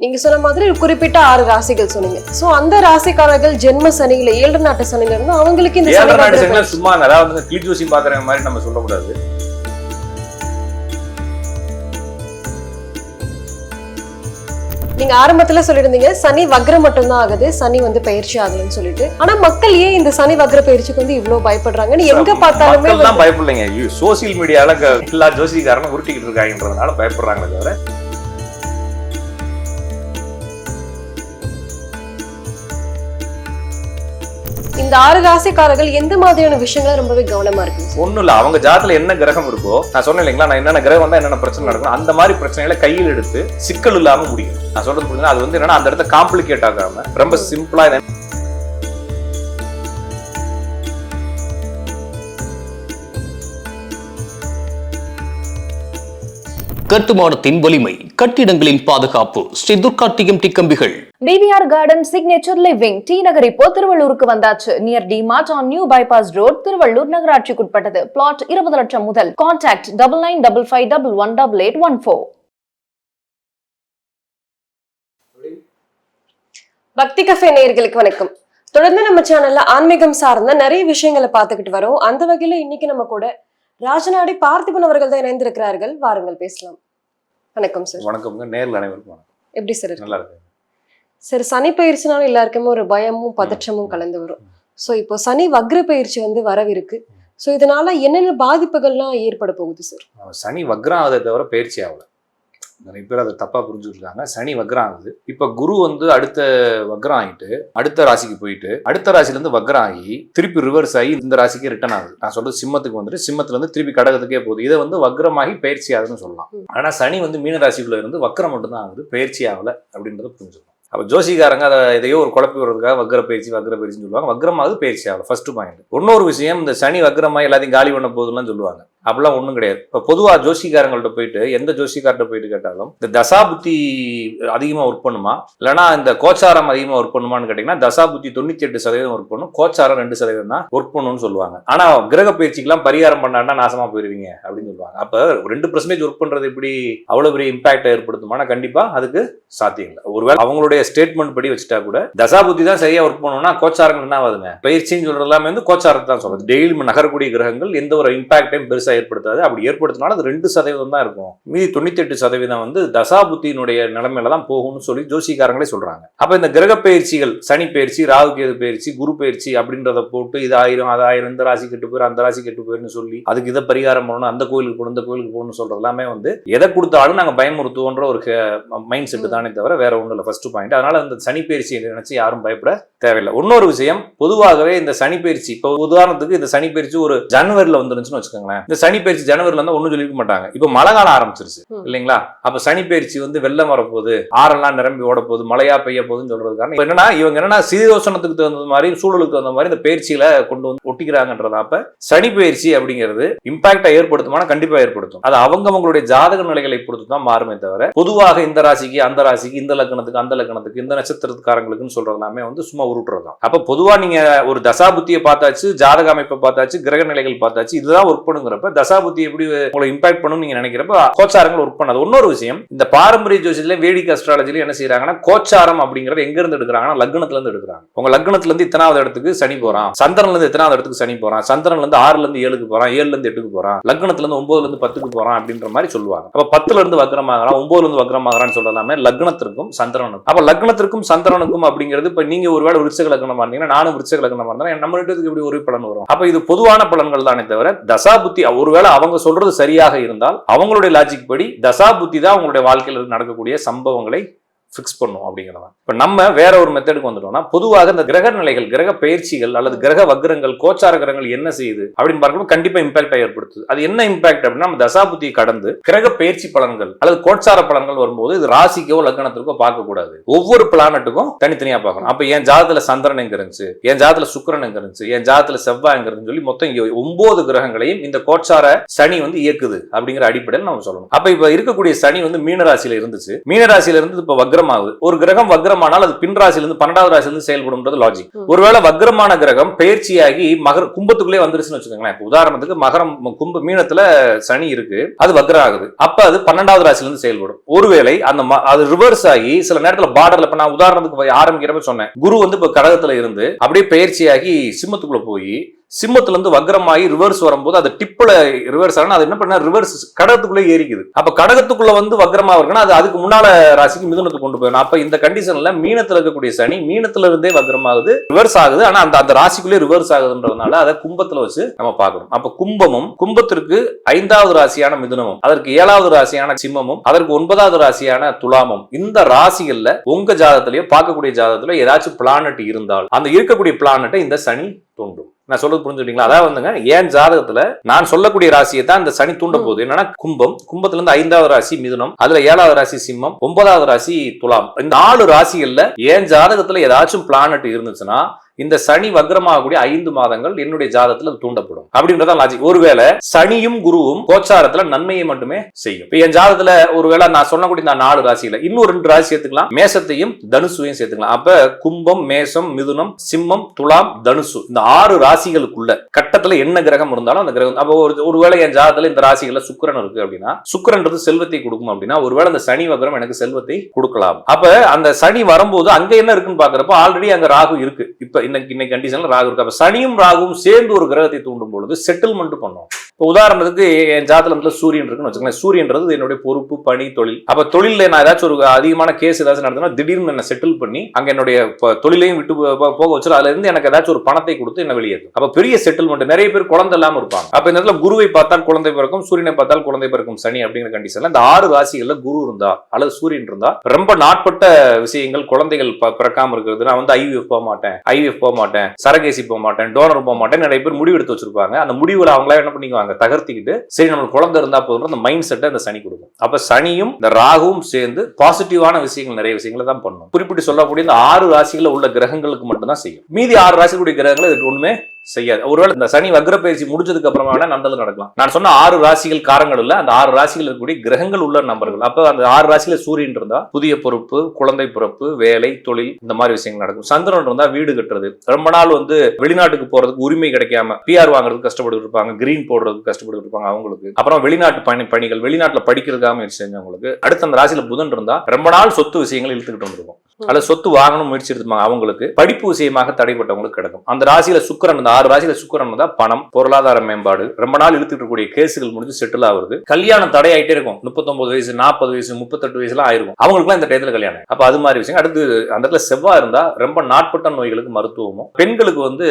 நீங்க சொன்ன மாதிரி குறிப்பிட்ட 6 ராசிகள் சொன்னீங்க. சோ அந்த ராசிக்காரர்கள் ஜென்ம சனியில 7 நாட்டு சனியில இருந்து அவங்களுக்கு இந்த ஏழரை நாட்டு சனியில சும்மா அதாவது கிளி ஜோசி பாக்குற மாதிரி நம்ம சொல்லக்கூடாது. நீங்க ஆரம்பத்துல சொல்லிருந்தீங்க சனி வக்ரம் மட்டும் தான் ஆகுது, சனி வந்து பயிற்சி ஆகலன்னு சொல்லிட்டு. ஆனா மக்கள் ஏன் இந்த சனி வக்ர பயிற்சிக்கு வந்து இவ்வளவு பயப்படுறாங்கன்னு எங்க பார்த்தாலுமே பயப்படலைங்க. சோசியல் மீடியால எல்லா ஜோசிக்காரனும் உருட்டிக்கிட்டு இருக்காங்கன்றதுனால பயப்படுறாங்களே தவிர இந்த 6 ராசிக்காரர்கள் எந்த மாதிரியான விஷயங்கள ரொம்பவே கவனமா இருக்கு. ஒண்ணும் இல்ல, அவங்க ஜாதத்துல என்ன கிரகம் இருக்கோ, நான் சொன்னேன் இல்லைங்களா, நான் என்னென்ன கிரகம் வந்தா என்னென்ன பிரச்சனை நடக்கும், அந்த மாதிரி பிரச்சனைகளை கையில் எடுத்து சிக்கல் இல்லாம முடியும். நான் சொல்றது புரியுதுன்னா, அது வந்து என்னன்னா அந்த இடத்த காம்ப்ளிகேட் ஆகாம ரொம்ப சிம்பிளா கட்டுமானத்தின் வலிமை, கட்டிடங்களின் பாதுகாப்பு, ஸ்ரீ துர்கா டிஎம்டி கம்பிகள். DVR Garden Signature Living T Nagar இப்போ திருவள்ளூருக்கு வந்தாச்சு. Near DMart on new bypass road, Tiruvallur நகராட்சிக்குட்பட்டது. பிளாட் 20 லட்சம் முதல். கான்டாக்ட் 9955511814. பக்தி கஃபே நேயர்களுக்கு வணக்கம். தொடர்ந்து நம்ம சேனல்ல ஆன்மீகம் சார்ந்த நிறைய விஷயங்களை பார்த்துக்கிட்டு வரோம். அந்த வகையில இன்னைக்கு நம்ம கூட ராஜநாடி பார்த்திபன் அவர்கள் தான் இணைந்திருக்கிறார்கள். வாருங்கள் பேசலாம். வணக்கம் சார். வணக்கம்ங்க. நேர்ல அனைவருக்கும் வணக்கம். எப்படி சார்? நல்லா இருக்கு சார். சனி பயிற்சினாலும் எல்லாருக்குமே ஒரு பயமும் பதற்றமும் கலந்து வரும். சோ இப்போ சனி வக்ர பயிற்சி வந்து வரவிருக்கு. சோ இதனால என்னென்ன பாதிப்புகள்லாம் ஏற்பட போகுது சார்? சனி வக்ரம் ஆகுதை தவிர பயிற்சி ஆகல. நிறைய பேர் அதை தப்பா புரிஞ்சுருக்காங்க. சனி வக்ரம் ஆகுது. இப்ப குரு வந்து அடுத்த வக்ரம் ஆகிட்டு அடுத்த ராசிக்கு போயிட்டு அடுத்த ராசில இருந்து வக்ரம் ஆகி திருப்பி ரிவர்ஸ் ஆகி இந்த ராசிக்கு ரிட்டர்ன் ஆகுது. நான் சொல்றது சிம்மத்துக்கு வந்துட்டு சிம்மத்துல இருந்து திருப்பி கடகத்துக்கே போகுது. இதை வந்து வக்ரமாகி பயிற்சி ஆகுதுன்னு சொல்லலாம். ஆனா சனி வந்து மீன ராசிக்குள்ள இருந்து வக்ரம் மட்டும் தான் ஆகுது, பயிற்சி ஆகல அப்படின்றத புரிஞ்சுக்கணும். அப்ப ஜோசிகாரங்க அதை எதையோ ஒரு குழப்பி வர்றதுக்காக வக்ர பயிற்சின்னு சொல்லுவாங்க. வக்ரமாவது பயிற்சி ஆகல. First point. இன்னொரு விஷயம், இந்த சனி வக்ரமாய் எல்லாத்தையும் காலி பண்ண போகுதுன்னு சொல்லுவாங்க. அப்படிலாம் ஒன்றும் கிடையாது. இப்போ பொதுவாக ஜோசிகாரங்கள்ட்ட போயிட்டு எந்த ஜோசிகார்ட்ட போயிட்டு கேட்டாலும் இந்த தசாபுத்தி அதிகமாக ஒர்க் பண்ணுமா இல்லைனா இந்த கோச்சாரம் அதிகமாக ஒர்க் பண்ணுமான்னு கேட்டிங்கன்னா தசாபுத்தி 98% ஒர்க் பண்ணும், கோச்சாரம் 2% தான் ஒர்க் பண்ணுன்னு சொல்லுவாங்க. ஆனால் கிரக பயிற்சிக்கெல்லாம் பரிகாரம் பண்ணாங்கன்னா நாசமாக போயிருவீங்க அப்படின்னு சொல்லுவாங்க. அப்போ 2% ஒர்க் பண்ணுறது எப்படி அவ்வளோ பெரிய இம்பாக்டை ஏற்படுத்துமானா கண்டிப்பாக அதுக்கு சாத்தியம் இல்லை. ஒருவேளை அவங்களுடைய ஸ்டேட்மெண்ட் படி வச்சுட்டா கூட தசாபுத்தி தான் சரியா ஒர்க் பண்ணணும்னா கோச்சாரங்கள் என்ன ஆகுதுங்க, பயிற்சின்னு சொல்றது எல்லாமே வந்து கோச்சாரத்தை தான் சொல்றது. டெய்லி நகரக்கூடிய கிரகங்கள் எந்த ஒரு இம்பாக்டையும் பெருசா ஏற்படுத்தாது. அப்படி ஏற்படுத்தினாலும் அது 2% தான் இருக்கும். மீதி 98% வந்து தசாபுத்தியினுடைய நிலைமையில தான் போகும்னு சொல்லி ஜோசிகாரங்களே சொல்றாங்க. அப்ப இந்த கிரக பயிற்சிகள், சனி பயிற்சி, ராகு கேது பயிற்சி, குரு பயிற்சி அப்படின்றத போட்டு இது 1000 அது 1000 இந்த ராசி கெட்டு போயிரு அந்த ராசி கெட்டு போயிருன்னு சொல்லி அதுக்கு இதை பரிகாரம் பண்ணணும், அந்த கோயிலுக்கு போகணும் இந்த கோயிலுக்கு போகணும்னு சொல்றது எல்லாமே வந்து எதை கொடுத்தாலும் நாங்க பயமுறுத்துவோன்ற ஒரு மைண்ட் செட்டு தானே தவிர வேற ஒன்றும் இல்லை. First point. அதனால இந்த சனி பயிற்சியை நினைச்சு யாரும் பயப்பட தேவையில்லை. இன்னொரு விஷயம், பொதுவாகவே இந்த சனி பயிற்சி இப்போ உதாரணத்துக்கு இந்த சனி பயிற்சி ஒரு ஜனவரில வந்துருந்துச்சுன்னு வச்சுக்கோங்களேன். இந்த சனி பயிற்சி ஜனவரில இருந்தா ஒன்னும் சொல்லிருக்க மாட்டாங்க. இப்ப மழை காலம் ஆரம்பிச்சிருச்சு இல்லைங்களா? அப்ப சனி பயிற்சி வந்து வெள்ளம் வரப்போகுது, ஆறெல்லாம் நிரம்பி ஓட போகுது, மழையா பெய்ய போகுதுன்னு சொல்றது காரணம் என்னன்னா இவங்க என்னன்னா சீதோஷணத்துக்கு தகுந்த மாதிரி சூழலுக்கு தகுந்த மாதிரி இந்த பயிற்சியில கொண்டு வந்து ஒட்டிக்கிறாங்கன்றதா. அப்ப சனி பயிற்சி அப்படிங்கிறது இம்பாக்டை ஏற்படுத்துமானா கண்டிப்பா ஏற்படுத்தும். அது அவங்களுடைய ஜாதக நிலைகளை பொறுத்து தான் மாறுமே தவிர பொதுவாக இந்த ராசிக்கு அந்த ராசிக்கு இந்த லக்னத்துக்கு அந்த லக்னத்துக்கு இந்த நட்சத்திரத்துக்காரங்களுக்குன்னு சொல்றது எல்லாமே வந்து சும்மா உருட்டுறதுதான். அப்ப பொதுவா நீங்க ஒரு தசாபுத்தியை பார்த்தாச்சு, ஜாதக அமைப்பை பார்த்தாச்சு, கிரக நிலைகள் பார்த்தாச்சு, இதுதான் ஒர்க் பண்ணுங்கிறப்ப தசாபுத்தி எப்படி உங்களை இம்பாக்ட் பண்ணும் நீங்க நினைக்கிறப்ப கோச்சாரங்கள் ஒர்க் பண்ணாது. இன்னொரு விஷயம், இந்த பாரம்பரிய ஜோசியத்துல வேடிக் அஸ்ட்ராலஜில என்ன செய்யறாங்கன்னா கோச்சாரம் அப்படிங்கறது எங்க இருந்து எடுக்கிறாங்கன்னா லக்னத்துல இருந்து எடுக்கிறாங்க. உங்க லக்னத்துல இருந்து இத்தனாவது இடத்துக்கு சனி போறான், சந்திரன்ல இருந்து எத்தனாவது இடத்துக்கு சனி போறான், சந்திரன்ல இருந்து 6ல இருந்து 7க்கு போறான், 7ல இருந்து 8க்கு போறான், லக்னத்துல இருந்து 9ல இருந்து 10க்கு போறான் அப்படின்ற மாதிரி சொல்லுவாங்க. அப்ப 10ல இருந்து வக்ரமாகறான், 9ல இருந்து வக்ரமாகறான்னு சொல்றதாமே லக்னத்திற்கும் சந்திரனுக்கும். அப்ப லக்னத்திற்கும் சந்திரனுக்கும் அப்படிங்கிறது இப்ப நீங்க ஒருவேளை விருச்சிக லக்னமா இருந்தீங்கன்னா நானும் விருச்சிக லக்னமா இருந்தா நம்ம ரெண்டுத்துக்கு இப்படி ஒரு பலன் வரும். அப்ப இது பொதுவான பலன்கள் தானே தவிர தசாபுத்தி ஒருவேளை அவங்க சொல்றது சரியாக இருந்தால் அவங்களுடைய லாஜிக் படி தசாபுத்தி தான் அவங்களுடைய வாழ்க்கையில் நடக்கக்கூடிய சம்பவங்களை ஃபிக்ஸ் பண்ணும் அப்படிங்கிறதா. இப்போ நம்ம வேற ஒரு மெத்தடுக்கு வந்துட்டோம்னா பொதுவாக இந்த கிரக நிலைகள், கிரக பயிற்சிகள் அல்லது கிரக வக்ரங்கள், கோச்சார கிரகங்கள் என்ன செய்யுது அப்படின்னு பார்க்கும்போது கண்டிப்பா இம்பாக்டை ஏற்படுத்துது. அது என்ன இம்பாக்ட் அப்படின்னா நம்ம தசாபுத்தியை கடந்து கிரக பயிற்சி பலன்கள் அல்லது கோச்சார பலன்கள் வரும்போது இது ராசிக்கோ லக்னத்திற்கோ பார்க்க கூடாது, ஒவ்வொரு பிளானட்டுக்கும் தனித்தனியா பார்க்கணும். அப்ப என் ஜாதத்துல சந்திரன் எங்க இருந்துச்சு, என் ஜாதத்துல சுக்கிரன் எங்க இருந்துச்சு, என் ஜாதத்துல செவ்வாய் எங்க இருந்துன்னு சொல்லி மொத்தம் 9 கிரகங்களையும் இந்த கோச்சார சனி வந்து இயக்குது அப்படிங்கிற அடிப்படையில் நம்ம சொல்லணும். அப்ப இப்ப இருக்கக்கூடிய சனி வந்து மீனராசியில இருந்துச்சு, மீனராசியில இருந்து இப்ப வக்ரம் வக்ரமாகுது. ஒரு கிரகம் வக்ரமானால் அது பின் ராசியிலிருந்து 12வது ராசியிலிருந்து செயல்படும்ன்றது லாஜிக். ஒருவேளை வக்ரமான கிரகம் பயிற்சியாகி கும்பத்துக்குள்ளே வந்துருச்சுன்னு வச்சுக்கோங்களேன். இப்போ உதாரணத்துக்கு மகரம் கும்ப மீனத்துல சனி இருக்கு, அது வக்ரம் ஆகுது. அப்ப அது 12வது ராசியிலிருந்து செயல்படும். ஒருவேளை அது ரிவர்ஸ் ஆகி சில நேரத்துல பார்டர்ல, இப்ப நான் உதாரணத்துக்கு ஆரம்பிக்கிறப்ப சொன்னேன், குரு வந்து இப்ப கடகத்துல இருந்து அப்படியே பயிற்சியாகி சிம்மத்துக்குள்ள போய் சிம்மத்துல இருந்து வக்ரமாகி ரிவர்ஸ் வரும்போது அது டிப்ல ரிவர்ஸ் ஆனா அது என்ன பண்ண ரிவர்ஸ் கடகத்துக்குள்ளே ஏறிக்குது. அப்ப கடகத்துக்குள்ள வந்து வக்ரமா இருக்குன்னா அது அதுக்கு முன்னால ராசிக்கு மிதுனத்துக்கு கொண்டு போயிடும். அப்ப இந்த கண்டிஷன்ல மீனத்துல இருக்கக்கூடிய சனி மீனத்துல இருந்தே வக்ரமாகுது, ரிவர்ஸ் ஆகுது. ஆனா அந்த ராசிக்குள்ளே ரிவர்ஸ் ஆகுதுன்றதுனால அதை கும்பத்துல வச்சு நம்ம பார்க்கணும். அப்ப கும்பத்திற்கு 5வது ராசியான மிதுனமும், அதற்கு 7வது ராசியான சிம்மமும், அதற்கு 9வது ராசியான துலாமும், இந்த ராசிகள்ல உங்க ஜாதகத்திலேயோ பார்க்கக்கூடிய ஜாதகத்திலயோ ஏதாச்சும் பிளானட் இருந்தால் அந்த இருக்கக்கூடிய பிளானட்டை இந்த சனி தூண்டும். நான் சொல்றது புரிஞ்சுட்டீங்களா? அதாவது வந்துங்க, ஏன் ஜாதகத்துல நான் சொல்லக்கூடிய ராசியை தான் இந்த சனி தூண்ட போகுது. என்னன்னா கும்பத்துல இருந்து 5வது ராசி மிதுனம், அதுல 7வது ராசி சிம்மம், 9வது ராசி துலாம். இந்த 4 ராசிகள்ல ஏன் ஜாதகத்துல ஏதாச்சும் பிளானட் இருந்துச்சுன்னா இந்த சனி வக்ரமாகக்கூடிய 5 மாதங்கள் என்னுடைய ஜாதகத்துல தூண்டப்படும் அப்படின்றத லாஜிக். ஒருவேளை சனியும் குருவும் கோச்சாரத்துல நன்மையை மட்டுமே செய்யும். இப்ப என் ஜாதகத்துல ஒருவேளை நான் சொன்னக்கூடிய இந்த 4 ராசியில இன்னும் 2 ராசி சேர்த்துக்கலாம், மேசத்தையும் தனுசுவையும் சேர்த்துக்கலாம். அப்ப கும்பம், மேசம், மிதுனம், சிம்மம், துலாம், தனுசு, இந்த 6 ராசிகளுக்குள்ள கட்டத்துல என்ன கிரகம் இருந்தாலும் அந்த கிரகம். அப்ப ஒருவேளை என் ஜாதகத்துல இந்த ராசிகள்ல சுக்கிரன் இருக்கு அப்படின்னா சுக்கிரன்றது செல்வத்தை கொடுக்கும் அப்படின்னா ஒருவேளை அந்த சனி வக்ரம் எனக்கு செல்வத்தை கொடுக்கலாம். அப்ப அந்த சனி வரும்போது அங்க என்ன இருக்குன்னு பாக்குறப்ப ஆல்ரெடி அங்க ராகு இருக்கு. இப்ப இன்னைக்கு கண்டிஷன்ல ராகு இருக்கு. அப்ப சனியும் ராகுவும் சேர்ந்து ஒரு கிரகத்தை தூண்டும் பொழுது செட்டில்மெண்ட் பண்ணும். இப்போ உதாரணத்துக்கு என் ஜாதகத்துல சூரியன் இருக்குன்னு வச்சுக்கோங்களேன். சூரியன்றது என்னுடைய பொறுப்பு, பணி, தொழில். அப்ப தொழில நான் ஏதாச்சும் ஒரு அதிகமான கேஸ் ஏதாச்சும் நடத்தினா திடீர்னு என்ன செட்டில் பண்ணி அங்க என்னுடைய தொழிலையும் விட்டு போக வச்சு அதுல இருந்து எனக்கு ஏதாச்சும் ஒரு பணத்தை கொடுத்து என்ன வெளியேற்றும். அப்ப பெரிய செட்டில்மெண்ட். நிறைய பேர் குழந்தை இல்லாம இருப்பாங்க. அப்ப இந்த இடத்துல குருவை பார்த்தால் குழந்தை பிறக்கும், சூரியனை பார்த்தால் குழந்தை பிறக்கும் சனி அப்படிங்கிற கண்டிஷன்ல இந்த 6 ராசிகள்ல குரு இருந்தா அல்லது சூரியன் இருந்தா ரொம்ப நாட்பட்ட விஷயங்கள், குழந்தைகள் பிறக்காம இருக்கிறது. நான் வந்து ஐவிஎஃப் போக மாட்டேன், சரகேசி போக மாட்டேன், டோனர் போக மாட்டேன், நிறைய பேர் முடிவு எடுத்து வச்சிருப்பாங்க. அந்த முடிவுல அவங்களா என்ன பண்ணிக்குவாங்க, தகர்த்திக்கிட்டு சரி நம்மளுக்கு குழந்தை இருந்தா போதும் அந்த மைண்ட் செட்டை அந்த சனி கொடுக்கும். அப்ப சனியும் இந்த ராகுவும் சேர்ந்து பாசிட்டிவான விஷயங்கள், நிறைய விஷயங்களை தான் பண்ணும். குறிப்பிட்டு சொல்லக்கூடிய இந்த 6 ராசிகள் உள்ள கிரகங்களுக்கு மட்டும்தான் செய்யும். மீதி 6 ராசிகளுடைய கிரகங்கள் இதுக்கு ஒண்ணுமே செய்யாது. ஒருவேளை இந்த சனி வக்ர பயிற்சி முடிஞ்சதுக்கு அப்புறமா வேணா நல்லது நடக்கலாம். நான் சொன்ன 6 ராசிகள் காரங்கள் இல்ல, அந்த 6 ராசிகள் இருக்கக்கூடிய கிரகங்கள் உள்ள நம்பர்கள். அப்ப அந்த 6 ராசியில சூரியன் இருந்தா புதிய பொறுப்பு, குழந்தை பிறப்பு, வேலை, தொழில், இந்த மாதிரி விஷயங்கள் நடக்கும். சந்திரன் இருந்தா வீடு கட்டுறது, ரொம்ப நாள் வந்து வெளிநாட்டுக்கு போறதுக்கு உரிமை கிடைக்காம பிஆர் வாங்குறதுக்கு கஷ்டப்பட்டு இருப்பாங்க, கிரீன் போடுறதுக்கு கஷ்டப்பட்டு இருப்பாங்க அவங்களுக்கு. அப்புறம் வெளிநாட்டு பணிகள், வெளிநாட்டுல படிக்கிறதுக்காக முயற்சி செஞ்சவங்களுக்கு. அடுத்த அந்த ராசியில புதன் இருந்தா ரொம்ப நாள் சொத்து விஷயங்கள் இழுத்துக்கிட்டு வந்துருக்கும், அல்லது சொத்து வாங்கணும் முயற்சி எடுத்துப்பாங்க அவங்களுக்கு. படிப்பு விஷயமாக தடைப்பட்டவங்களுக்கு கிடைக்கும். அந்த ராசியில சுக்கிரன், இந்த 6 ராசியில சுக்கிரன் தான் பணம், பொருளாதார மேம்பாடு, ரொம்ப நாள் இழுத்துட்டு இருக்கக்கூடிய கேசுகள் முடிஞ்சு செட்டில் ஆகுது. கல்யாணம் தடையாயிட்டே இருக்கும். 39 வயசு, 40 வயசு, 38 வயசுலாம் ஆயிருக்கும் அவங்களுக்குலாம் இந்த டயத்துல கல்யாணம். அப்ப அது மாதிரி விஷயம். அடுத்து அந்த இடத்துல செவ்வாய் இருந்தா ரொம்ப நாட்பட்ட நோய்களுக்கு மருத்துவமும், பெண்களுக்கு வந்து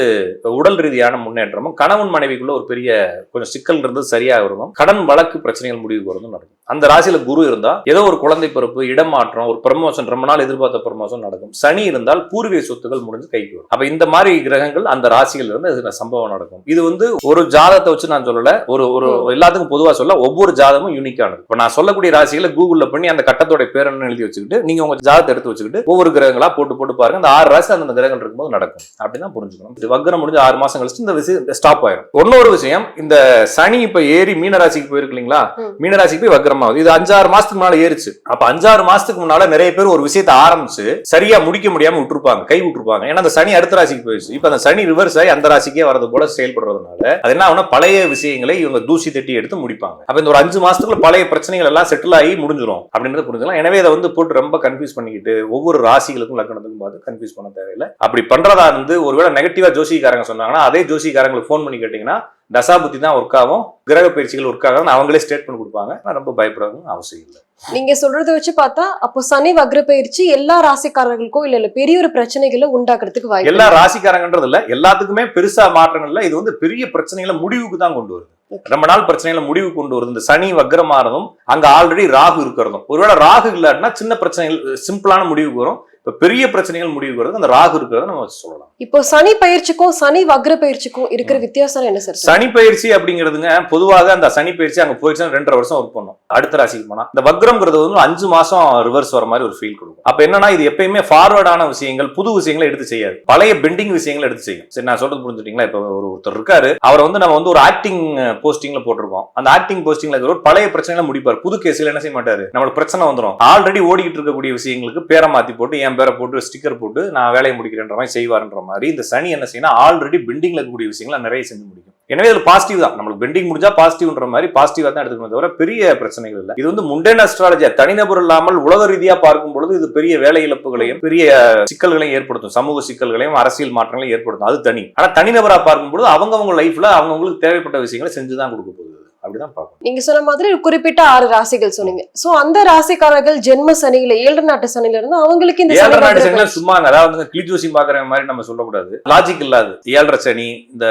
உடல் ரீதியான முன்னேற்றமும், கணவன் மனைவிக்குள்ள ஒரு பெரிய கொஞ்சம் சிக்கல் இருந்து சரியாக வருவோம், கடன் வழக்கு பிரச்சனைகள் முடிவுக்கு வரதும் நடக்கும். அந்த ராசியில குரு இருந்தா ஏதோ ஒரு குழந்தை பிறப்பு, இடமாற்றம், ஒரு ப்ரமோஷன், ரொம்ப நாள் எதிர்பார்த்த ப்ரமோஷன் நடக்கும். சனி இருந்தால் பூர்வீக சொத்துக்கள் முடிஞ்சு கைக்கு வரும். அப்ப இந்த மாதிரி கிரகங்கள் அந்த ராசிகள் இருந்து சம்பவம் நடக்கும். இது வந்து ஒரு ஜாதகத்தை வச்சு நான் சொல்லல, ஒரு எல்லாத்துக்கும் பொதுவா சொல்ல, ஒவ்வொரு ஜாதகமும் யூனிக்கானது. இப்ப நான் சொல்லக்கூடிய ராசிகளை கூகுள்ல பண்ணி அந்த கட்டத்தோட பேரன்னு எழுதி வச்சுக்கிட்டு நீங்க உங்க ஜாதகத்தை எடுத்து வச்சுக்கிட்டு ஒவ்வொரு கிரகங்களா போட்டு பாருங்க. அந்த 6 ராசி அந்த கிரகங்கள் இருக்கும்போது நடக்கும். அப்படிதான் புரிஞ்சுக்கணும். வக்ரம் முடிஞ்சு 6 மாசம் கழிச்சு இந்த விஷயம் ஸ்டாப் ஆயிரும். இன்னொரு விஷயம், இந்த சனி இப்ப ஏறி மீனராசிக்கு போயிருக்கு இல்லைங்களா, மீனராசிக்கு போய் வக்ரம் ஆகுது. இது 5-6 மாசத்துக்கு முன்னால ஏறிச்சு. அப்ப 5-6 மாசத்துக்கு முன்னால நிறைய பேர் ஒரு விஷயத்தை ஆரம்பிச்சு சரியா முடிக்க முடியாம விட்டுருப்பாங்க, கை விட்டுருப்பாங்க. ஏன்னா அந்த சனி அடுத்த ராசிக்கு போயிடுச்சு. இப்ப அந்த சனி ரிவர்ஸ் ஆகி அந்த ராசிக்கே வரது போல செயல்படுறதுனால அது என்ன ஆகும்னா பழைய விஷயங்களை இவங்க தூசி தட்டி எடுத்து முடிப்பாங்க. அப்ப இந்த ஒரு 5 மாசத்துக்குள்ள பழைய பிரச்சனைகள் எல்லாம் செட்டில் ஆகி முடிஞ்சிடும் அப்படின்றத புரிஞ்சுக்கலாம். எனவே இதை வந்து போட்டு ரொம்ப கன்ஃபியூஸ் பண்ணிக்கிட்டு ஒவ்வொரு ராசிகளுக்கும் லக்னத்துக்கும் பார்த்து கன்ஃபியூஸ் பண்ண தேவையில்லை. அப்படி பண்றதா இருந்து ஒருவேளை நெகட்டிவா ஜோசிக்காரங்க சொன்னாங்கன்னா அதே ஜோசிக்காரங்களுக்கு போன் பண்ணி கேட்டீங்கன்னா தசாபுத்தி தான் ஒர்க் ஆகும், கிரக பயிற்சிகள் ஒர்க் ஆகும், அவங்களே ஸ்டேட்மெண்ட் கொடுப்பாங்க. ரொம்ப பயப்படணும் அவசியம் இல்லை. நீங்க சொல்றதை வச்சு பார்த்தா அப்போ சனி வக்ர பயிற்சி எல்லா ராசிக்காரர்களுக்கும் இல்ல பெரிய ஒரு பிரச்சனைகளை உண்டாக்குறதுக்கு வாய்ப்பு. எல்லா ராசிக்காரங்கன்றது இல்ல, எல்லாத்துக்குமே பெருசா மாற்றங்கள் இல்ல. இது வந்து பெரிய பிரச்சனைகளை முடிவுக்கு தான் கொண்டு வருது. ரொம்ப நாள் பிரச்சனைகளை முடிவு கொண்டு வருது. இந்த சனி வக்ரமானதும் அங்க ஆல்ரெடி ராகு இருக்கிறதும், ஒருவேளை ராகு இல்லாட்டினா சின்ன பிரச்சனைகள் சிம்பிளான முடிவுக்கு வரும். இப்ப பெரிய பிரச்சனைகள் முடிவுக்கு வருது அந்த ராகு இருக்கிறத நம்ம சொல்லலாம். இப்போ சனி பயிற்சிக்கும் சனி வக்ர பயிற்சிக்கும் இருக்கிற வித்தியாசம் என்ன சார்? சனி பயிற்சி அப்படிங்கிறதுங்க பொதுவாக அந்த சனி பயிற்சி அங்க போயிடுச்சுன்னா 2.5 வருஷம் ஒர்க் பண்ணும். அடுத்த ராசிக்கு போனா இந்த வக்ரம்ங்கிறது வந்து 5 மாசம் ரிவர்ஸ் வர மாதிரி ஒரு ஃபீல் கொடுக்கும். அப்ப என்னன்னா இது எப்பயுமே ஃபார்வர்டான விஷயங்கள், புது விஷயங்களை எடுத்து செய்யாது, பழைய பெண்டிங் விஷயங்களை எடுத்து செய்யும். சரி, நான் சொல்றது புரிஞ்சுட்டீங்களா? இப்ப ஒருத்தர் இருக்காரு, அவரை வந்து நம்ம வந்து ஒரு ஆக்டிங் போஸ்டிங்ல போட்டிருக்கோம். அந்த ஆக்டிங் போஸ்டிங்ல இருக்கிற ஒரு பழைய பிரச்சனைகளை முடிப்பார். புது கேஸ்ல என்ன செய்ய மாட்டாரு, நம்மளுக்கு பிரச்சனை வந்துடும். ஆல்ரெடி ஓடிக்கிட்டு இருக்கக்கூடிய விஷயங்களுக்கு பேரை மாத்தி போட்டு என் பேரை போட்டு ஸ்டிக்கர் போட்டு நான் வேலையை முடிக்கிறேன்ற மாதிரி செய்வார்ன்ற மாதிரி இந்த சனி என்ன செய்யணும், ஆல்ரெடி பெண்டிங்ல இருக்கக்கூடிய விஷயங்களை நிறைய செஞ்சு முடிக்கும். எனவே இது பாசிட்டிவ் தான். நம்மளுக்கு பெண்டிங் முடிஞ்சா பாசிட்டிவ்ன்ற மாதிரி பாசிட்டிவா தான் எடுத்துக்கணும், தவிர பெரிய பிரச்சனைகள் இல்லை. இது வந்து முண்டேன் அஸ்ட்ராலஜியா தனிநபர் இல்லாமல் உலக ரீதியா பார்க்கும் பொழுது இது பெரிய வேலை இழப்புகளையும் பெரிய சிக்கல்களையும் ஏற்படுத்தும், சமூக சிக்கல்களையும் அரசியல் மாற்றங்களையும் ஏற்படுத்தும். அது தனி. ஆனா தனிநபரா பார்க்கும் பொழுது அவங்கவுங்க லைஃப்ல அவங்கவுங்களுக்கு தேவைப்பட்ட விஷயங்களை செஞ்சுதான் கொடுக்க போகுது. அப்படிதான் பார்க்கணும். நீங்க சொன்ன மாதிரி குறிப்பிட்ட 6 ராசிகள் சொன்னீங்க. சோ அந்த ராசிக்காரர்கள் ஜென்ம சனியில 7 நாட்டு சனியில இருந்து அவங்களுக்கு இந்த 7 நாட்டு சனியில சும்மாங்க, அதாவது கிளிஜோசி பாக்குற மாதிரி நம்ம சொல்லக்கூடாது. லாஜிக் இல்லாது 7 சனி, இந்த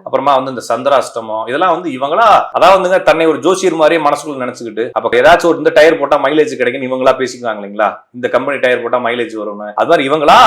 அப்புறமா வந்து இந்த சந்திராஷ்டமம், இதெல்லாம் வந்து இவங்களா அதாவது தன்னை ஒரு ஜோசியர் மாதிரியே மனசுக்குள்ள நினைச்சுக்கிட்டு அப்ப ஏதாச்சும் ஒரு இந்த டயர் போட்டா மைலேஜ் கிடைக்கும் இவங்களா பேசிக்குவாங்க இல்லைங்களா, இந்த கம்பெனி டயர் போட்டா மைலேஜ் வரும்னு. அது மாதிரி இவங்களா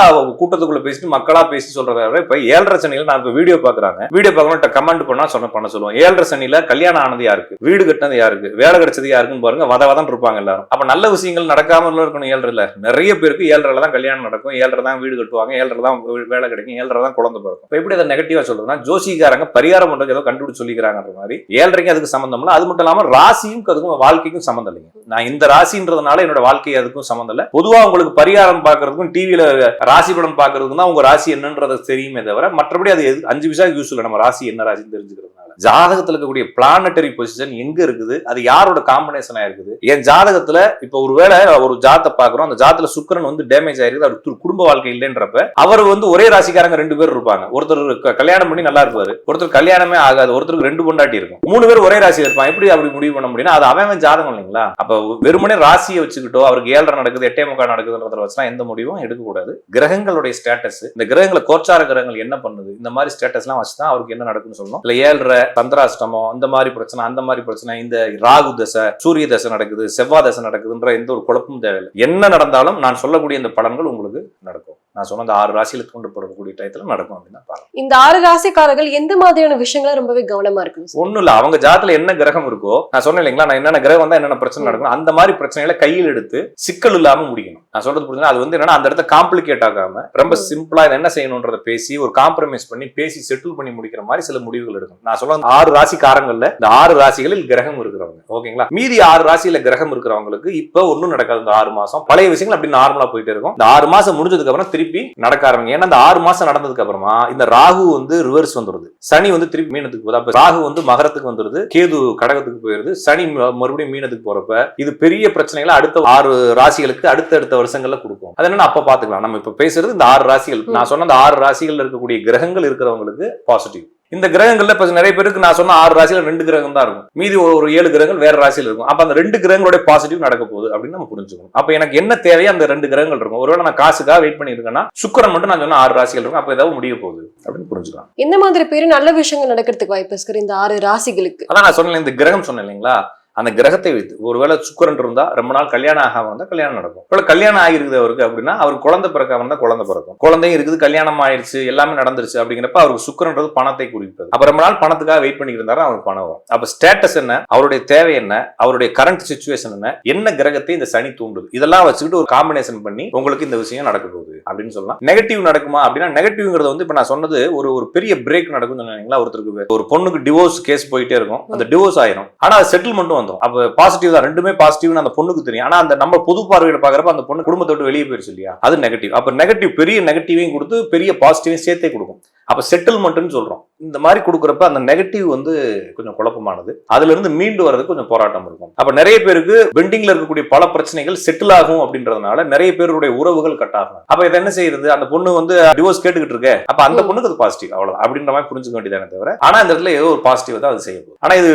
கூட்டத்துக்குள்ள பேசிட்டு மக்களா பேசி சொல்றத விட இப்ப 7 சனியில நான் இப்ப வீடியோ பாக்குறாங்க, வீடியோ பார்க்கணும் கமெண்ட் பண்ணா பண்ண சொல்லுவோம். 7 சனியில கல்யாணம் ஆனது யாருக்கு, வீடு கட்டினது யாருக்கு, வேலை கிடைச்சது யாருக்குன்னு பாருங்க, வதவதான் இருப்பாங்க எல்லாரும். அப்ப நல்ல விஷயங்கள் நடக்காம இருக்கணும் 7 நிறைய பேருக்கு 7 தான் கல்யாணம் நடக்கும், 7 தான் வீடு கட்டுவாங்க, 7 தான் வேலை கிடைக்கும், 7 தான் குழந்தை பிறக்கும். இப்ப எப்படி அதை நெகட்டிவா சொல்றதுன்னா, ஜோசிக்காரங்க பரிகாரம் பண்றதுக்கு ஏதோ கண்டுபிடிச்சு சொல்லிக்கிறாங்கன்ற மாதிரி 7 அதுக்கு சம்பந்தம் இல்லை. அது மட்டும் இல்லாம ராசியும் அதுக்கும் வாழ்க்கைக்கும் சம்பந்தம் இல்லைங்க. நான் இந்த ராசின்றதுனால என்னோட வாழ்க்கை அதுக்கும் சம்பந்தம் இல்லை. பொதுவா உங்களுக்கு பரிகாரம் பாக்குறதுக்கும் டிவியில ராசி படம் பாக்குறதுக்கும் தான் உங்க ராசி என்னன்றது தெரியுமே தவிர மற்றபடி அது 5 பைசா யூஸ் இல்லை. நம்ம ராசி என்ன ராசின்னு தெரிஞ்சுக்கிறதுனால ஜாதகத்துல இருக்கக்கூடிய பிளானட்டரி பொசிஷன் எங்க இருக்குது, அது யாரோட காம்பினேஷனா இருக்குது. என் ஜாதகத்துல இப்ப ஒருவேளை ஒரு ஜாதத்தை பாக்குறோம், அந்த ஜாதத்துல சுக்கிரன் வந்து டேமேஜ் ஆயிருக்குது, அவர் குடும்ப வாழ்க்கை இல்லைன்றப்ப அவர் வந்து ஒரே ராசிக்காரங்க 2 பேர் இருப்பாங்க. ஒருத்தர் கல்யாணம் பண்ணி நல்லா இருப்பாரு, ஒருத்தர் கல்யாணமே ஆகாது, ஒருத்தருக்கு 2 பொண்டாட்டி இருக்கும், 3 பேர் ஒரே ராசியில் இருப்பாங்க. எப்படி அப்படி முடிவு பண்ண முடியும்னா அது அவன் ஜாதகம் இல்லைங்களா. அப்ப வெறுமனே ராசியை வச்சுக்கிட்டோ அவருக்கு 7 நடக்குது 8 நடக்குதுன்றத வச்சுனா எந்த முடிவும் எடுக்கக்கூடாது. கிரகங்களுடைய ஸ்டேட்டஸ், இந்த கிரகங்களை கோச்சார கிரகங்கள் என்ன பண்ணுது, இந்த மாதிரி ஸ்டேட்டஸ் எல்லாம் வச்சுதான் அவருக்கு என்ன நடக்குன்னு சொல்லணும். இல்ல 7 சந்திராஷ்டமம் அந்த மாதிரி பிரச்சனை, அந்த மாதிரி பிரச்சனை, இந்த ராகு தசை சூரிய தசை நடக்குது செவ்வாய் தசை நடக்குதுன்ற எந்த ஒரு குழப்பமும் தேவையில்லை. என்ன நடந்தாலும் நான் சொல்லக்கூடிய இந்த பலன்கள் உங்களுக்கு நடக்கும். நான் சொன்ன அந்த 6 ராசியில கொண்டு போடக்கூடிய டயத்துல நடக்கும் அப்படின்னு பாருங்க. இந்த 6 ராசிக்காரர்கள் எந்த மாதிரியான விஷயங்களை ரொம்பவே கவனமா இருக்கு? ஒண்ணும் இல்ல, அவங்க ஜாதத்துல என்ன கிரகம் இருக்கோ, நான் சொன்னேன் இல்லைங்களா, நான் என்னென்ன கிரகம் வந்தா என்னென்ன பிரச்சனை நடக்கும், அந்த மாதிரி பிரச்சனைகளை கையில் எடுத்து சிக்கல் இல்லாம முடிக்கணும். நான் சொல்றது புரியுது. அது வந்து என்னன்னா அந்த இடத்த காம்ப்ளிகேட் ஆகாம ரொம்ப சிம்பிளா என்ன செய்யணும்ன்றத பேசி ஒரு காம்ப்ரமைஸ் பண்ணி பேசி செட்டில் பண்ணி முடிக்கிற மாதிரி சில முடிவுகள் எடுக்கணும். நான் சொல்ல 6 ராசிக்காரங்கள்ல இந்த 6 ராசிகளில் கிரகம் இருக்கிறவங்க ஓகேங்களா, மீதி 6 ராசியில கிரகம் இருக்கிறவங்களுக்கு இப்ப ஒன்னும் நடக்காது. இந்த 6 மாசம் பழைய விஷயங்கள் அப்படி நார்மலா போயிட்டே இருக்கும். இந்த 6 மாசம் முடிஞ்சதுக்கு அப்புறம் திருப்பி நடக்க ஆரம்பிங்க. ஏன்னா இந்த 6 மாசம் நடந்ததுக்கு அப்புறமா இந்த ராகு வந்து ரிவர்ஸ் வந்துருது, சனி வந்து திருப்பி மீனத்துக்கு போகுது. அப்ப ராகு வந்து மகரத்துக்கு வந்துருது, கேது கடகத்துக்கு போயிருது, சனி மறுபடியும் மீனத்துக்கு போறப்ப இது பெரிய பிரச்சனைகளை அடுத்த 6 ராசிகளுக்கு அடுத்த வருஷங்கள்ல கொடுக்கும். அது என்னன்னா அப்ப பாத்துக்கலாம். நம்ம இப்ப பேசுறது இந்த 6 ராசிகள். நான் சொன்ன இந்த 6 ராசிகள் இருக்கக்கூடிய கிரகங்கள் இருக்கிறவங்களுக்கு பாசிட்டிவ். இந்த கிரகங்கள்ல இப்ப நிறைய பேருக்கு நான் சொன்ன 6 ராசியில 2 கிரகம் தான் இருக்கும், மீதி ஒரு 7 கிரகங்கள் வேற ராசியில் இருக்கும். அப்ப அந்த 2 கிரகங்களோட பாசிட்டிவ் நடக்க போகுது அப்படின்னு நம்ம புரிஞ்சுக்கணும். அப்ப எனக்கு என்ன தேவையோ அந்த 2 கிரகங்கள் இருக்கும். ஒருவேளை நான் காசுக்காக வெயிட் பண்ணிருக்கேன்னா சுக்கிரன் மட்டும் நான் சொன்ன 6 ராசிகள் இருக்கும், அப்ப ஏதாவது முடிய போகுது அப்படின்னு புரிஞ்சுக்கலாம். இந்த மாதிரி பேரு நல்ல விஷயங்கள் நடக்கிறதுக்கு வாய்ப்பு இருக்கு இந்த 6 ராசிகளுக்கு. அதான் நான் சொன்னேன், இந்த கிரகம் சொன்னேன் இல்லைங்களா, அந்த கிரகத்தை வைத்து ஒருவேளை சுக்கிரன் இருந்தா ரொம்ப நாள் கல்யாணம் ஆகாம இருந்தா கல்யாணம் நடக்கும். இப்போ கல்யாணம் ஆகிருக்குது அவருக்கு அப்படின்னா அவருக்கு குழந்தை பிறக்காம இருந்தா குழந்தை பிறக்கும். குழந்தையும் இருக்குது, கல்யாணம் ஆயிடுச்சு, எல்லாமே நடந்துருச்சு அப்படிங்கிறப்ப அவருக்கு சுக்கிரன்றது பணத்தை குறிப்பது. அப்ப ரொம்ப நாள் பணத்துக்காக வெயிட் பண்ணிட்டு இருந்தாரு, அவருக்கு பணம் வரும். அப்ப ஸ்டேட்டஸ் என்ன, அவருடைய தேவை என்ன, அவருடைய கரண்ட் சிச்சுவேஷன் என்ன கிரகத்தை இந்த சனி தூண்டுது, இதெல்லாம் வச்சுக்கிட்டு ஒரு காம்பினேஷன் பண்ணி உங்களுக்கு இந்த விஷயம் நடக்க போகுது அப்படின்னு சொல்லலாம். நெகட்டிவ் நடக்குமா அப்படின்னா நெகட்டிவ்ங்கிறது வந்து இப்ப நான் சொன்னது ஒரு பெரிய பிரேக் நடக்கும் சொன்னீங்களா. ஒருத்தருக்கு ஒரு பொண்ணுக்கு டிவோர்ஸ் கேஸ் போயிட்டே இருக்கும், அந்த டிவோர்ஸ் ஆயிரும், ஆனா அது செட்டில்மெண்ட் வந்துடும். அப்ப பாசிட்டிவ் தான், ரெண்டுமே பாசிட்டிவ் அந்த பொண்ணுக்கு தெரியும். ஆனா அந்த நம்ம பொது பார்வையில பாக்குறப்ப அந்த பொண்ணு குடும்பத்தை விட்டு வெளியே போயிருச்சு இல்லையா, அது நெகட்டிவ். அப்ப நெகட்டிவ் பெரிய நெகட்டிவையும் கொடுத்து பெரிய பாசிட்டிவையும் சேர்த்தே கொடுக்கும். அப்ப செட்டில்மெண்ட்னு சொல்றோம். இந்த மாதிரி கொடுக்குறப்ப அந்த நெகட்டிவ் வந்து கொஞ்சம் குழப்பமானது, அதுல இருந்து மீண்டு வர்றதுக்கு கொஞ்சம் போராட்டம் இருக்கும். அப்ப நிறைய பேருக்கு பெண்டிங்ல இருக்கக்கூடிய பல பிரச்சனைகள் செட்டில் ஆகும் அப்படின்றதுனால நிறைய பேருடைய உறவுகள் கட் ஆகும். அப்ப இதை என்ன செய்யறது, அந்த பொண்ணு வந்து டிவோர்ஸ் கேட்டுக்கிட்டு இருக்கு, அப்ப அந்த பொண்ணுக்கு அது பாசிட்டிவ், அவ்வளவு அப்படின்ற மாதிரி புரிஞ்சுக்க வேண்டியதானே தவிர, ஆனா இந்த இடத்துல ஏதோ ஒரு பாசிட்டிவ் தான் அது செய்யும். ஆனா இது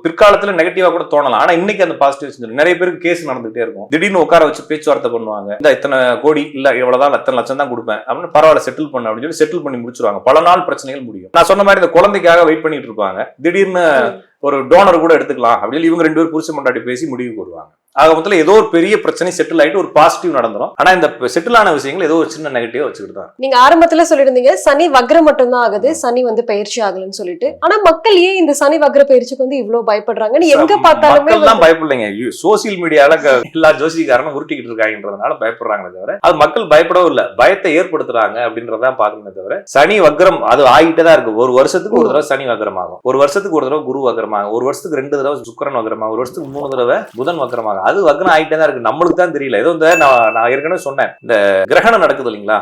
பிற்காலத்துல நெகட்டிவா கூட தோணலாம். ஆனா இன்னைக்கு அந்த பாசிட்டிவ் செஞ்சு நிறைய பேருக்கு கேஸ் நடந்துகிட்டே இருக்கும். திடீர்னு உட்கார வச்சு பேச்சுவார்த்தை பண்ணுவாங்க, இந்த இத்தனை கோடி இல்ல இவ்வளவுதான் இத்தனை லட்சம் தான் கொடுப்பேன் அப்படின்னு, பரவாயில்ல செட்டில் பண்ண அப்படின்னு சொல்லி செட்டில் பண்ணி முடிச்சிருவாங்க. பல நாள் பிரச்சனைகள் முடியும். நான் சொன்ன மாதிரி இந்த குழந்தைக்காக வெயிட் பண்ணிட்டு இருப்பாங்க, திடீர்னு ஒரு டோனர் கூட எடுத்துக்கலாம் அப்படின்னு இவங்க 2 பேரும் புருஷ மண்டாட்டி பேசி முடிவுக்கு வருவாங்க. ஆக மொத்தத்துல ஏதோ ஒரு பெரிய பிரச்சனை செட்டில் ஆயிட்டு ஒரு பாசிட்டிவ் நடந்துரும். ஆனா இந்த செட்டில் ஆன விஷயங்கள் ஏதோ ஒரு சின்ன நெகட்டிவா வச்சுக்கிட்டு தான். நீங்க ஆரம்பத்துல சொல்லிருந்தீங்க சனி வக்ரம் மட்டும்தான் ஆகுது, சனி வந்து பயிற்சி ஆகலன்னு சொல்லிட்டு. ஆனா மக்கள் ஏன் இந்த சனி வக்ர பயிற்சிக்கு வந்து இவ்வளவு பயப்படுறாங்கன்னு எங்க பார்த்தாலுமே மக்கள் தான் பயப்படலைங்க. சோசியல் மீடியால எல்லா ஜோசிகாரனும் உருட்டிக்கிட்டு இருக்காங்கன்றதுனால பயப்படுறாங்களே தவிர அது மக்கள் பயப்படவும் இல்ல, பயத்தை ஏற்படுத்துறாங்க அப்படின்றதான் பாக்கணுமே தவிர. சனி வக்ரம் அது ஆகிட்டே தான் இருக்கு. ஒரு வருஷத்துக்கு ஒரு தடவை சனி வக்ரம் ஆகும், ஒரு வருஷத்துக்கு ஒரு தடவை குரு வக்ரம் ஆகும், ஒரு வருஷத்துக்கு 2 தடவை சுக்கிரன் வக்ரம் ஆகும், ஒரு வருஷத்துக்கு 3 தடவை புதன் வக்ரம் ஆகும். அது வக்ரம் ஆகிட்டே தான் இருக்கு. நம்மளுக்கு தான் தெரியல. ஏதோ இந்த நான் ஏற்கனவே சொன்னேன், இந்த கிரகணம் நடக்குது இல்லைங்களா,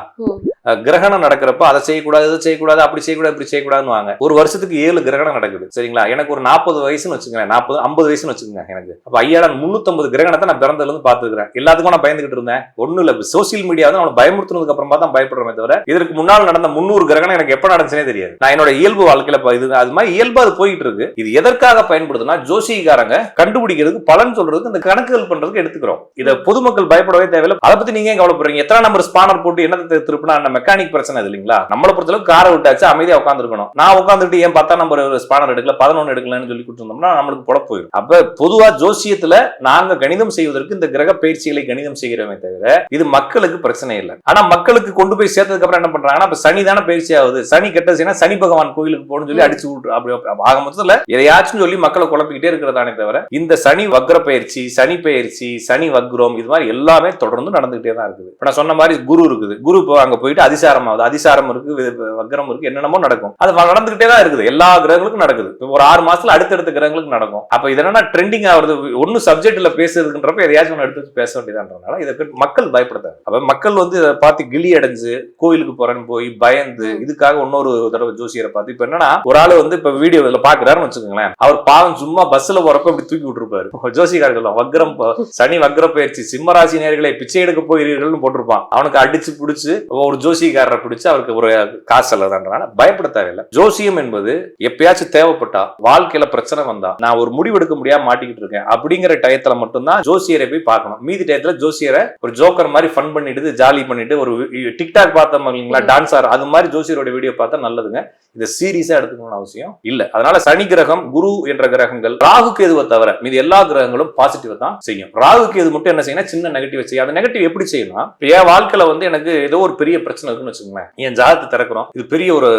கிரகணம் நடக்கிறப்ப அதை செய்யக்கூடாது, இதை செய்யக்கூடாது, அப்படி செய்யக்கூடாது, இப்படி செய்யக்கூடாதுன்னு வாங்க. ஒரு வருஷத்துக்கு 7 கிரகணம் நடக்குது சரிங்களா. எனக்கு ஒரு 40 வயசுன்னு வச்சுக்கோங்க, 50 வயசுன்னு வச்சுக்கோங்க. எனக்கு அப்ப 5350 கிரகணத்தை நான் பிறந்ததுல இருந்து பாத்துக்கிறேன். எல்லாத்துக்கும் நான் பயந்துகிட்டு இருந்தேன். ஒண்ணும் இல்ல, சோசியல் மீடியா வந்து அவனை பயமுறுத்தினதுக்கு அப்புறமா தான் பயப்படுறமே தவிர இதற்கு முன்னால் நடந்த 300 கிரகணம் எனக்கு எப்ப நடந்துச்சுனே தெரியாது. நான் என்னோட இயல்பு வாழ்க்கையில இது அது மாதிரி இயல்பா அது போயிட்டு இருக்கு. இது எதற்காக பயன்படுதுன்னா ஜோசிகாரங்க கண்டுபிடிக்கிறதுக்கு, பலன் சொல்றதுக்கு, இந்த கணக்குகள் பண்றதுக்கு எடுத்துக்கிறோம். இதை பொதுமக்கள் பயப்படவே தேவையில்லை. அதை பத்தி நீங்க கவலைப்படுறீங்க? எத்தனை நம்பர் ஸ்பானர் போட்டு என்ன திருப்பினா மெக்கானிக் பிரச்சனை இல்லைங்களா? நம்மளை பொறுத்தளவுக்கு காரை விட்டாச்சு, அமைதியா உட்காந்துருக்கணும். நான் உட்காந்துட்டு ஏன் 10ஆம் நம்பர் ஸ்பானர் எடுக்கல, 11 எடுக்கலன்னு சொல்லி கொடுத்துருந்தோம்னா நம்மளுக்கு புட போயிடும். அப்ப பொதுவா ஜோசியத்துல நாங்க கணிதம் செய்வதற்கு இந்த கிரக பயிற்சிகளை கணிதம் செய்கிறோமே தவிர இது மக்களுக்கு பிரச்சனை இல்லை. ஆனா மக்களுக்கு கொண்டு போய் சேர்த்ததுக்கு அப்புறம் என்ன பண்றாங்கன்னா, இப்ப சனி தானே பயிற்சி ஆகுது, சனி கெட்டதுன்னா சனி பகவான் கோயிலுக்கு போகணும்னு சொல்லி அடிச்சு விட்டு அப்படி ஆக மொத்தத்துல எதையாச்சும் சொல்லி மக்களை குழப்பிக்கிட்டே இருக்கிறதானே தவிர இந்த சனி வக்ர பயிற்சி, சனி பயிற்சி, சனி வக்ரம் இது மாதிரி எல்லாமே தொடர்ந்து நடந்துகிட்டே தான் இருக்குது. இப்ப நான் சொன்ன மாதிரி குரு இருக்குது, குரு அங்க போயிட்டு அதிசாரம் ஆகுது, அதிசாரம் இருக்கு, வக்ரம் இருக்கு, என்னென்னமோ நடக்கும். அது நடந்துகிட்டே தான் இருக்குது. எல்லா கிரகங்களுக்கும் நடக்குது. ஒரு 6 மாசத்துல அடுத்தடுத்த கிரகங்களுக்கு நடக்கும். அப்ப இதெல்லாம் ட்ரெண்டிங் ஆகுறது. ஒன்னும் சப்ஜெக்ட்ல பேசுறதுன்றப்ப எதையாச்சும் ஒன்று எடுத்து பேச வேண்டியதான்றதுனால இதை மக்கள் பயப்படுத்தாங்க. அப்ப மக்கள் வந்து இதை பார்த்து கிளி அடைஞ்சு கோயிலுக்கு போறேன்னு போய் பயந்து இதுக்காக இன்னொரு தடவை ஜோசியரை பார்த்து இப்ப என்னன்னா ஒரு ஆளு வந்து இப்ப வீடியோ இதுல பாக்குறாருன்னு வச்சுக்கோங்களேன், அவர் பாவம் சும்மா பஸ்ல போறப்ப இப்படி தூக்கி விட்டுருப்பாரு. ஜோசிகாரர் சொல்லுவாங்க வக்ரம் சனி வக்ர பயிற்சி சிம்மராசி நேயர்களை பிச்சை எடுக்க போகிறீர்கள்னு போட்டிருப்பான். அவனுக்கு அடிச்சு பிடிச்சு ஒரு ஜோசிகாரரை பிடிச்சு அவருக்கு ஒரு காசு அல்லதான்றனால பயப்பட தேவையில்லை. ஜோசியம் என்பது எப்பயாச்சும் தேவைப்பட்டா, வாழ்க்கையில பிரச்சனை வந்தா, நான் ஒரு முடிவெடுக்க முடியாம மாட்டிக்கிட்டு இருக்கேன் அப்படிங்கிற டயத்துல மட்டும்தான் ஜோசியரை போய் பார்க்கணும். மீதி டயத்துல ஜோசியரை ஒரு ஜோக்கர் மாதிரி ஃபன் பண்ணிட்டு ஜாலி பண்ணிட்டு ஒரு டிக்டாக் பார்த்தோம் இல்லைங்களா, டான்ஸார், அது மாதிரி ஜோசியரோட வீடியோ பார்த்தா நல்லதுங்க. இதை சீரியஸா எடுத்துக்கணும்னு அவசியம் இல்ல. அதனால சனி கிரகம், குரு என்ற கிரகங்கள், ராகு கேதுவை தவிர மீது எல்லா கிரகங்களும் பாசிட்டிவ் தான் செய்யும். ராகு கேது மட்டும் என்ன செய்யணும், சின்ன நெகட்டிவ் செய்யும். அந்த நெகட்டிவ் எப்படி செய்யணும், என் வாழ்க்கையில வந்து எனக்கு ஏதோ ஒரு பெரிய பிரச்சனை இருக்குன்னு வச்சுக்கோங்களேன், என் ஜாதகத்தை திறக்கிறோம், இது பெரிய ஒரு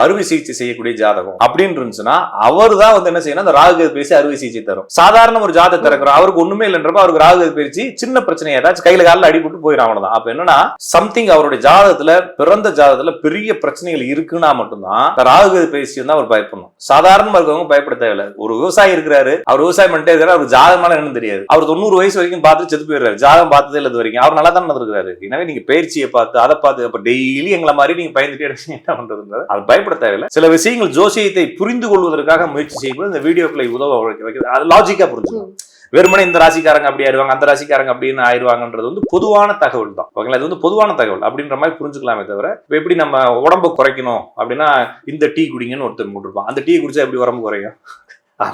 அறுவை சிகிச்சை செய்யக்கூடிய ஜாதகம் அப்படின்னு இருந்துச்சுன்னா அவர் தான் வந்து என்ன செய்யணும், அந்த ராகு கேது பேசி அறுவை சிகிச்சை தரும். சாதாரண ஒரு ஜாதகத்தை திறக்கிறோம், அவருக்கு ஒண்ணுமே இல்லைன்றப்ப அவருக்கு ராகு கேது பேசி சின்ன பிரச்சனை ஏதாச்சும் கையில காலில் அடிபட்டு போயிடும், அவ்வளவுதான். அப்ப என்னன்னா சம்திங் அவருடைய ஜாதகத்துல, பிறந்த ஜாதகத்துல பெரிய பிரச்சனைகள் இருக்குன்னா மட்டும்தான் ராகு கேது பேசி வந்து அவர் பயப்படணும். சாதாரணமா இருக்கவங்க பயப்பட தேவையில்லை. ஒரு விவசாயி இருக்கிறாரு, அவர் விவசாயம் பண்ணிட்டே இருக்கிறார், அவர் ஜாதகமான என்னன்னு தெரியாது, அவர் 90 வயசு வரைக்கும் பார்த்து செத்து போயிடுறாரு, ஜாதகம் பார்த்ததே இல்லை இது வரைக்கும், அவர் நல்லா தான் நடந்திருக்காரு. எனவே நீங்க பயிற்சியை பார்த்து அதை பார்த்து அப்ப டெய்லி எங்களை மாதிரி நீங்க பயந்துட்டே என்ன பண்றது, அது பயப்பட தேவையில்லை. சில விஷயங்கள் ஜோசியத்தை புரிந்து கொள்வதற்காக முயற்சி செய்யும்போது இந்த வீடியோக்களை உதவ வைக்கிறது, அது லாஜிக்கா புரிஞ்சுக்கணும். வெறுமனே இந்த ராசிக்காரங்க அப்படி ஆயிடுவாங்க, அந்த ராசிக்காரங்க அப்படின்னு ஆயிடுவாங்கன்றது வந்து பொதுவான தகவல் தான். ஓகேங்களா, இது வந்து பொதுவான தகவல் அப்படின்ற மாதிரி புரிஞ்சுக்கலாமே தவிர எப்படி நம்ம உடம்பு குறைக்கணும் அப்படின்னா இந்த டீ குடிங்கன்னு ஒருத்தர் போட்டிருப்பான், அந்த டீ குடிச்சா எப்படி உடம்பு குறையும்,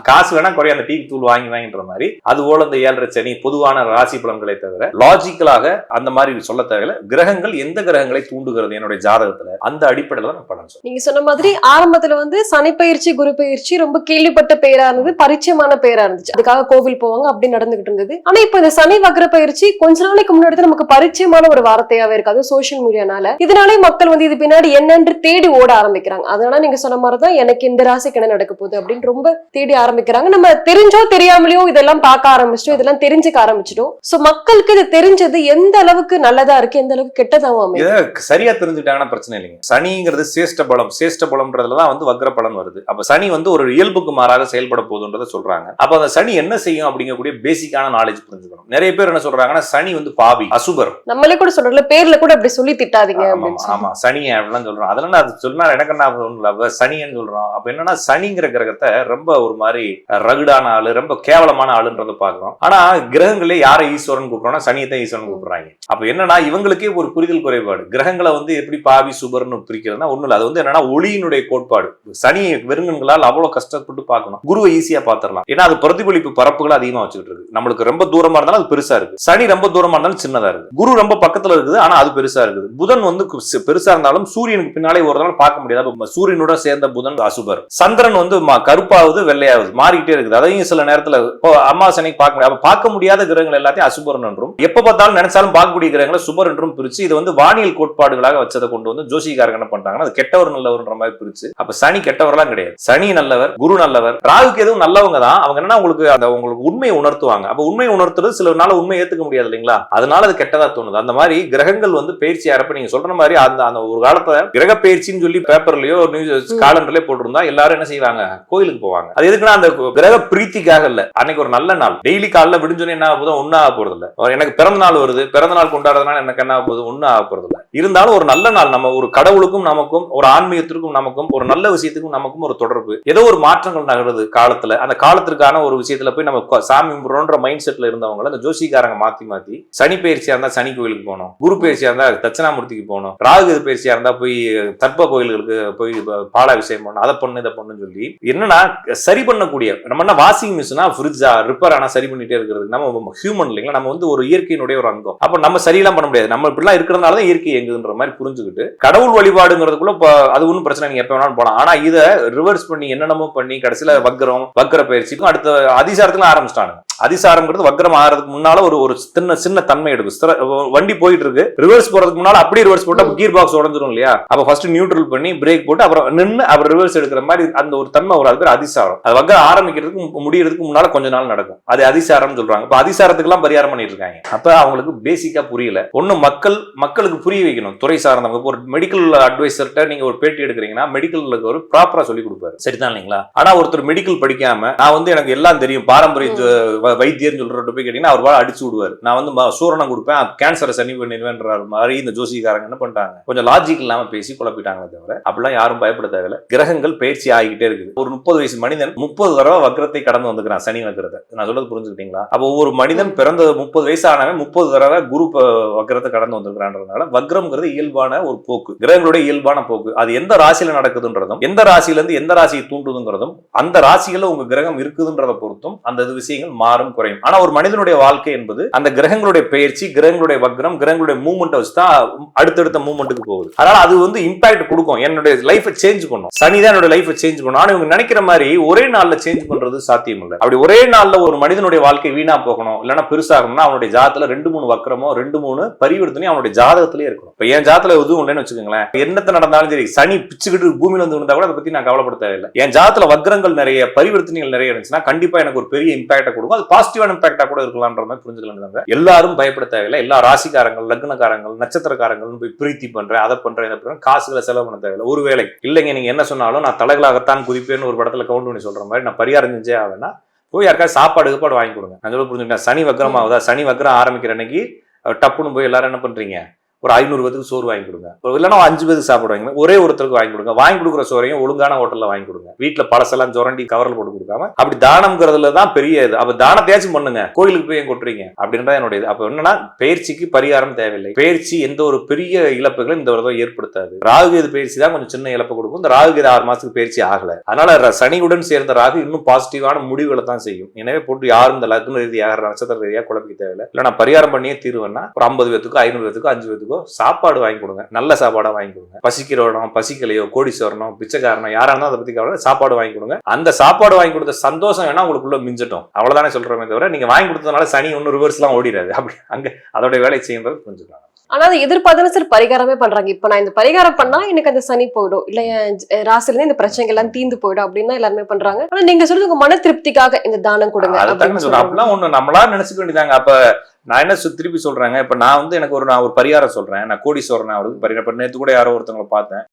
காசு வேணா குறைய, அந்த டீ தூள் வாங்கின்ற மாதிரி. அது போல இந்த 7.5 சனி பொதுவான ராசி பலன்களை தவிர லாஜிக்கலாக அந்த மாதிரி சொல்ல தேவையில்லை. கிரகங்கள் எந்த கிரகங்களை தூண்டுகிறது என்னுடைய ஜாதகத்துல, அந்த அடிப்படையில தான் பலன் சொல்றேன். நீங்க சொன்ன மாதிரி ஆரம்பத்துல வந்து சனி பயிற்சி, குரு பயிற்சி ரொம்ப கேள்விப்பட்ட பேரா இருந்தது, பரிச்சயமான பேரா இருந்துச்சு, அதுக்காக கோவில் போவாங்க அப்படி நடந்துகிட்டு இருந்தது. ஆனா இப்ப இந்த சனி வக்ர பயிற்சி கொஞ்ச நாளைக்கு முன்னாடி நமக்கு பரிச்சயமான ஒரு வார்த்தையாவே இருக்காது சோசியல் மீடியானால. இதனாலே மக்கள் வந்து இது பின்னாடி என்னென்று தேடி ஓட ஆரம்பிக்கிறாங்க. அதனால நீங்க சொன்ன மாதிரிதான் எனக்கு இந்த ராசிக்கு என்ன நடக்க போகுது அப்படின்னு ரொம்ப தேடி ஆரம்பிக்கிறாங்க. நம்ம தெரிஞ்சோ தெரியாமலையோ இதெல்லாம் பார்க்க ஆரம்பிச்சிட்டோம், இதெல்லாம் தெரிஞ்சுக்க ஆரம்பிச்சிட்டோம். சோ மக்களுக்கு இது தெரிஞ்சது எந்த அளவுக்கு நல்லதா இருக்கு, எந்த அளவுக்கு கெட்டதாவும் அமையும், சரியா தெரிஞ்சுட்டாங்கன்னா பிரச்சனை இல்லைங்க. சனிங்கிறது சேஷ்ட பலம், சேஷ்ட பலம்ன்றதுலதான் வந்து வக்ர பலன் வருது. அப்ப சனி வந்து ஒரு இயல்புக்கு மாறாக செயல்பட போகுதுன்றத சொல்றாங்க. அப்ப அந்த சனி என்ன செய்யும் அப்படிங்கக்கூடிய பேசிக்கான நாலேஜ் புரிஞ்சுக்கணும். நிறைய பேர் என்ன சொல்றாங்கன்னா சனி வந்து பாவி, அசுபர், நம்மளே கூட சொல்றோம்ல, பேர்ல கூட அப்படி சொல்லி திட்டாதீங்க. ஆமா சனி அப்படிலாம் சொல்றோம். அதனால அது சொன்னா எனக்கு என்ன சனின்னு சொல்றோம். அப்ப என்னன்னா சனிங்கிற கிரகத்தை ரொம்ப ஒரு மாதிரி ரகுடான ஆளு, ரொம்ப கேவலமான ஆளுன்றத பாக்குறோம். ஆனா கிரகங்களே யாரை ஈஸ்வரன் கூப்பிடுறோம்னா சனியத்தை ஈஸ்வரன் கூப்பிடுறாங்க. அப்ப என்னன்னா இவங்களுக்கே ஒரு புரிதல் குறைபாடு. கிரகங்களை வந்து எப்படி பாவி சுபர்னு பிரிக்கிறதுனா ஒண்ணு இல்ல, அது வந்து என்னன்னா ஒளியினுடைய கோட்பாடு. சனி வெறுங்களால் அவ்வளவு கஷ்டப்பட்டு பார்க்கணும், குருவை ஈஸியா பாத்திரலாம். ஏன்னா அது பிரதிபலிப்பு பரப்புகள் அதிகமா வச்சுக்கிட்டு இருக்கு. நம்மளுக்கு ரொம்ப தூரமா இருந்தாலும் அது பெருசா இருக்கு, சனி ரொம்ப தூரமா இருந்தாலும் சின்னதா இருக்கு, குரு ரொம்ப பக்கத்துல இருக்குது ஆனா அது பெருசா இருக்குது, புதன் வந்து பெருசா இருந்தாலும் சூரியனுக்கு பின்னாலே ஒரு நாள் பார்க்க முடியாது. சூரியனோட சேர்ந்த புதன் அசுபர், சந்திரன் வந்து கருப்பாவது வெள்ளையா ஆகுது, மாறிக்கிட்டே இருக்குது. அதையும் சில நேரத்துல இப்போ அமாவாசை அன்னைக்கு பார்க்க முடியாது. பார்க்க முடியாத கிரகங்கள் எல்லாத்தையும் அசுபரன் என்றும், எப்ப பார்த்தாலும் நினைச்சாலும் பார்க்கக்கூடிய கிரகங்களை சுபர் என்றும் பிரிச்சு இது வந்து வானியல் கோட்பாடுகளாக வச்சதை கொண்டு வந்து ஜோசிகாரங்க என்ன பண்றாங்கன்னா அது கெட்டவர் நல்லவர்ன்ற மாதிரி பிரிச்சு, அப்ப சனி கெட்டவர்லாம் கிடையாது, சனி நல்லவர், குரு நல்லவர், ராகுக்கு எதுவும் நல்லவங்க தான். அவங்க என்ன உங்களுக்கு அந்த உங்களுக்கு உண்மையை உணர்த்துவாங்க. அப்ப உண்மையை உணர்த்துறது சில நாள் உண்மையை ஏத்துக்க முடியாது இல்லைங்களா, அதனால அது கெட்டதா தோணுது. அந்த மாதிரி கிரகங்கள் வந்து பயிற்சி ஆறப்ப நீங்க சொல்ற மாதிரி அந்த அந்த ஒரு காலத்துல கிரக பயிற்சின்னு சொல்லி பேப்பர்லயோ நியூஸ் காலண்டர்லயே போட்டிருந்தா எல்லாரும் என்ன செய்வாங்க, கோயிலுக்கு போவாங்க. அது எதுக்குன்னா அந்த கிரக பிரீத்திக்காக இல்ல. அன்னைக்கு ஒரு நல்ல நாள், டெய்லி காலைல விடிஞ்சோன்னு என்ன ஆக போதும், ஒன்னும் ஆக போறது இல்ல. எனக்கு பிறந்த நாள் வருது, பிறந்த நாள் கொண்டாடுறதுனால எனக்கு என்ன ஆக போகுது, ஒன்னும் ஆக போறது இல்ல. இருந்தாலும் ஒரு நல்ல நாள், நம்ம ஒரு கடவுளுக்கும் நமக்கும், ஒரு ஆன்மீகத்திற்கும் நமக்கும், ஒரு நல்ல விஷயத்துக்கும் நமக்கும் ஒரு தொடர்பு, ஏதோ ஒரு மாற்றங்கள் நகருது காலத்துல. அந்த காலத்திற்கான ஒரு விஷயத்துல போய் நம்ம சாமி கும்பிடுறோன்ற மைண்ட் செட்ல இருந்தவங்களை அந்த ஜோசிக்காரங்க மாத்தி சனி பயிற்சியா இருந்தா சனி கோயிலுக்கு போகணும், குரு பயிற்சியா இருந்தா தட்சிணாமூர்த்திக்கு போகணும், ராகு பயிற்சியா இருந்தா போய் தர்ப்ப கோயில்களுக்கு போய் பாலாபிஷேகம் பண்ணணும், அதை பண்ணு இதை பண்ணுன்னு சொல்லி என்னன்னா சரி பண்ணக்கூடிய, நம்ம என்ன வாஷிங் மிஷினா ஃப்ரிட்ஜா ரிப்பேர் ஆனா சரி பண்ணிட்டே இருக்கிறது, நம்ம ஹியூமன் இல்லைங்களா, நம்ம வந்து ஒரு இயற்கையினுடைய ஒரு அங்கம். அப்ப நம்ம சரியெல்லாம் பண்ண முடியாது, நம்ம இப்படிலாம் இருக்கிறதுனாலதான் இயற்கை எங்குதுன்ற மாதிரி புரிஞ்சுக்கிட்டு கடவுள் வழிபாடுங்கிறதுக்குள்ள அது ஒன்றும் பிரச்சனை, நீங்க எப்ப வேணாலும் போலாம். ஆனா இதை ரிவர்ஸ் பண்ணி என்னென்னமோ பண்ணி கடைசியில வக்கர பயிற்சிக்கும் அடுத்த அதிசாரத்துல ஆரம்பிச்சிட்டாங்க. அதிசாரம்ங்கிறது வக்ரம் ஆகிறதுக்கு முன்னால ஒரு சின்ன தன்மை எடுக்கும். வண்டி போயிட்டு இருக்கு, ரிவர்ஸ் போறதுக்கு முன்னால அப்படியே ரிவர்ஸ் போட்டு கீர் பாக்ஸ் உடஞ்சிரும் இல்லையா, அப்ப ஃபர்ஸ்ட் நியூட்ரல் பண்ணி பிரேக் போட்டு அப்புறம் நின்று அப்புறம் ரிவர்ஸ் எடுக்கிற மாதிரி அந்த ஒரு தன்மை ஒரு அது பேர் அதிசாரம். அது வக்ரம் ஆரம்பிக்கிறதுக்கு முடியறதுக்கு முன்னால கொஞ்ச நாள் நடக்கும், அது அதிசாரம் சொல்றாங்க. இப்ப அதிசாரத்துக்கு எல்லாம் பரிகாரம் பண்ணிட்டு இருக்காங்க. அப்ப அவங்களுக்கு பேசிக்கா புரியல. ஒண்ணு மக்களுக்கு புரிய வைக்கணும். துறை சார்ந்தவங்க ஒரு மெடிக்கல் அட்வைசர்ட்ட நீங்க ஒரு பேட்டி எடுக்கிறீங்கன்னா மெடிக்கல் ஒரு ப்ராப்பரா சொல்லி கொடுப்பாரு, சரிதான் இல்லைங்களா. ஆனா ஒருத்தர் மெடிக்கல் படிக்காம நான் வந்து எனக்கு எல்லாம் தெரியும் பாரம்பரிய வைத்தியர் சொல்றத போய் கேட்டீங்கன்னா அவர் வாழ அடிச்சு விடுவார். நான் வந்து சூரணம் கொடுப்பேன், கேன்சரை சனி பண்ணிடுவேன்ற மாதிரி இந்த ஜோசிகாரங்க என்ன பண்ணிட்டாங்க, கொஞ்சம் லாஜிக் இல்லாம பேசி குழப்பிட்டாங்களே தவிர அப்படிலாம் யாரும் பயப்பட தேவையில்லை. கிரகங்கள் பயிற்சி ஆகிட்டே இருக்குது. ஒரு 30 வயசு மனிதன் 30 தடவை வக்ரத்தை கடந்து வந்துக்கிறான், சனி வக்ரத்தை. நான் சொல்றது புரிஞ்சுக்கிட்டீங்களா. அப்போ ஒவ்வொரு மனிதன் பிறந்த 30 வயசு ஆனவன் 30 தடவை குரு வக்ரத்தை கடந்து வந்திருக்கிறான்றதுனால வக்ரம்ங்கிறது இயல்பான ஒரு போக்கு, கிரகங்களுடைய இயல்பான போக்கு. அது எந்த ராசியில நடக்குதுன்றதும் எந்த ராசியில இருந்து எந்த ராசியை தூண்டுதுங்கிறதும் அந்த ராசியில உங்க கிரகம் இருக்குதுன்றதை பொறுத்தும் அந்த விஷயங்கள் மாறும் குறையும். ஆனா ஒரு மனிதனுடைய வாழ்க்கை என்பது அந்த கிரகங்களுடைய பயிற்சி, கிரகங்களுடைய வக்ரம், கிரகங்களுடைய மூவ்மெண்ட் வச்சுதான் அடுத்தடுத்த மூவ்மெண்ட்டுக்கு போகுது. அதனால அது வந்து இம்பாக்ட் கொடுக்கும், என்னுடைய லைஃபை சேஞ்ச் பண்ணும். சனி தான் என்னோட லைஃபை சேஞ்ச் பண்ணும். ஆனா இவங்க நினைக்கிற மாதிரி ஒரே நாள்ல சேஞ்ச் பண்றது சாத்தியம் இல்லை. அப்படி ஒரே நாள்ல ஒரு மனிதனுடைய வாழ்க்கை வீணா போகணும் இல்லைன்னா பெருசாகணும்னா அவனுடைய ஜாதத்துல 2-3 வக்ரமோ 2-3 பரிவர்த்தனையும் அவனுடைய ஜாதகத்திலே இருக்கணும். இப்ப என் ஜாதத்துல எதுவும் இல்லைன்னு வச்சுக்கோங்களேன், என்னத்த நடந்தாலும் சரி, சனி பிச்சுக்கிட்டு பூமியில வந்து இருந்தா கூட அதை பத்தி நான் கவலைப்பட தேவையில்லை. என் ஜாதத்துல வக்ரங்கள் நிறைய, பரிவர்த்தனைகள் நிறைய இருந்துச்சுன்னா கண்டிப்பா எனக்கு ஒரு பெரிய இம்பாக்ட கொடுக்கும். அது பாசிட்டிவான இம்பாக்டா கூட இருக்கலாம்ன்ற மாதிரி புரிஞ்சுக்கலாம். எல்லாரும் பயப்பட தேவையில்லை. எல்லா ராசிக்காரங்கள், லக்னக்காரங்கள், நட்சத்திரக்காரங்கள் போய் பிரீத்தி பண்றேன், அதை பண்றேன், இதை பண்றேன், காசுகளை செலவு பண்ண தேவையில்லை. ஒருவேளை இல்லைங்க நீங்க என்ன சொன்னாலும் நான் தலைகளாகத்தான் குதிப்பேன்னு ஒரு படத்துல கவுண்ட் பண்ணி சொல்ற மாதிரி நான் பரிகாரம் செஞ்சே ஆவேன்னா போய் யாருக்காவது சாப்பாடு வாங்கி கொடுங்க. நான் சொல்ல புரிஞ்சுக்கிட்டேன். சனி வக்ரம் ஆகுதா, சனி வக்ரம் ஆரம்பிக்கிற அன்னைக்கு டப்புன்னு போய் எல்லாரும் என்ன பண்றீங்க, ஒரு 500 பேருக்கு சோறு வாங்கி கொடுங்க, இல்லைன்னா 5 பேருக்கு சாப்பிடுவாங்க, ஒரே ஒருத்தருக்கு வாங்கி கொடுங்க. வாங்கி கொடுக்குற சோறையும் ஒழுங்கான ஹோட்டல்ல வாங்கி கொடுங்க. வீட்டுல பழசெல்லாம் சுரண்டி கவரில் போட்டு கொடுக்காம அப்படி தானம்ங்கிறதுல தான் பெரிய இது. அப்ப தானத்தையாச்சும் பண்ணுங்க, கோயிலுக்கு போய் கொட்டுறீங்க அப்படின்றத என்னுடைய இது. அப்ப என்னன்னா பயிற்சிக்கு பரிகாரம் தேவையில்லை. பயிற்சி எந்த ஒரு பெரிய இழப்புகளும் இந்த வருடம் ஏற்படுத்தாது. ராகுகேது பயிற்சி தான் கொஞ்சம் சின்ன இழப்பு கொடுக்கும். இந்த ராகுகேது 6 மாசத்துக்கு பயிற்சி ஆகல, அதனால சனியுடன் சேர்ந்த ராகு இன்னும் பாசிட்டிவான முடிவுகளை தான் செய்யும். எனவே போட்டு யாரும் இந்த லக்ன ரீதியாக நட்சத்திர ரீதியாக குழப்பிக்க தேவையில்லை. இல்லை நான் பரிகாரம் பண்ணியே தீர்வேன்னா ஒரு 50 பேத்துக்கோ 500 பேத்துக்கோ 5 பேத்துக்கோ சாப்பாடு வாங்கி கொடுங்க, நல்ல சாப்பாடா வாங்கி கொடுங்க. பசிக்கிறோம் பசிக்கலையோ கோடீஸ்வரனோ பிச்சைக்காரனோ யாரா இருந்தாலும் அதை பத்தி கவலை, சாப்பாடு வாங்கி கொடுங்க. அந்த சாப்பாடு வாங்கி கொடுத்த சந்தோஷம் வேணா உங்களுக்குள்ள மிஞ்சட்டும், அவ்வளவுதானே சொல்றோமே தவிர நீங்க வாங்கி கொடுத்ததுனால சனி ஒன்னும் ரிவர்ஸ் எல்லாம் ஓடிடாது. அப்படி அங்க அதோட வேலை செய்யறது புரிஞ்சுக்கலாம். ஆனா அது எதிர்பார்த்து சார் பரிகாரமே பண்றாங்க. இப்ப நான் இந்த பரிகாரம் பண்ணா எனக்கு அந்த சனி போயிடும், இல்ல என் ராசில இருந்து இந்த பிரச்சனைகள் எல்லாம் தீந்து போயிடும் அப்படின்னு தான் எல்லாருமே பண்றாங்க. ஆனா நீங்க சொல்றது உங்க மன திருப்திக்காக இந்த தானம் கொடுங்க அப்படிலாம் ஒண்ணு நம்மளா நினைச்சுக்க வேண்டியதாங்க. அப்ப நான் என்ன திருப்பி சொல்றேங்க, இப்ப நான் வந்து எனக்கு நான் ஒரு பரிகாரம் சொல்றேன், நான் கோடீஸ்வரன் அவருக்கு பரிகாரம். நேற்று கூட யாரோ ஒருத்தவங்களை பார்த்தேன்,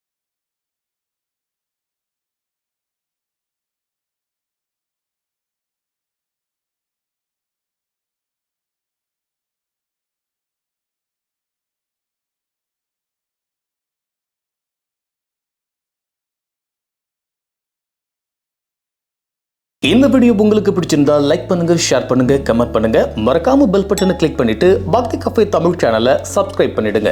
இந்த வீடியோ உங்களுக்கு பிடிச்சிருந்தா லைக் பண்ணுங்க, ஷேர் பண்ணுங்க, கமெண்ட் பண்ணுங்க. மறக்காம பெல் பட்டனை கிளிக் பண்ணிட்டு பக்தி கஃபே தமிழ் சேனலை சப்ஸ்கிரைப் பண்ணிடுங்க.